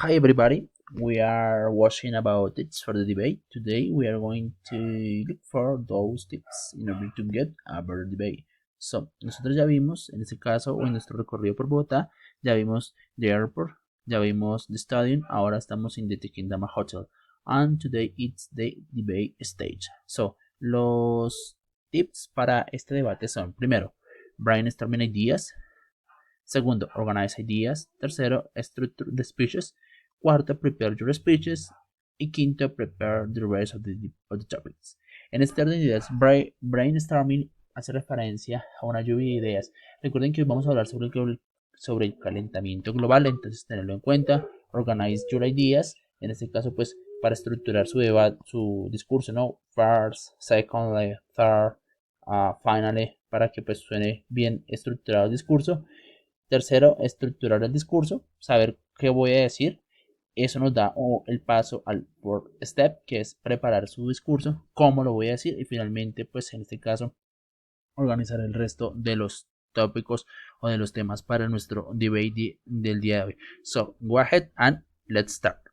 Hi everybody, we are watching about tips for the debate. Today we are going to look for those tips in order to get a better debate. So, nosotros ya vimos, en este caso, o en nuestro recorrido por Bogotá, ya vimos the airport, ya vimos the stadium, ahora estamos en the Tequendama Hotel. And today it's the debate stage. So, los tips para este debate son, primero, brainstorming ideas. Segundo, organize ideas. Tercero, structure the speeches. Cuarto, prepare your speeches. Y quinto, prepare the rest of the topics. En este orden de ideas, brainstorming hace referencia a una lluvia de ideas. Recuerden que hoy vamos a hablar sobre el calentamiento global, entonces tenerlo en cuenta. Organize your ideas. En este caso, pues, para estructurar su debate, su discurso, ¿no? First, second, third, finally, para que pues suene bien estructurado el discurso. Tercero, estructurar el discurso, saber qué voy a decir. Eso nos da el paso al fourth step, que es preparar su discurso, cómo lo voy a decir. Y finalmente, pues en este caso, organizar el resto de los tópicos o de los temas para nuestro debate del día de hoy. So, go ahead and let's start.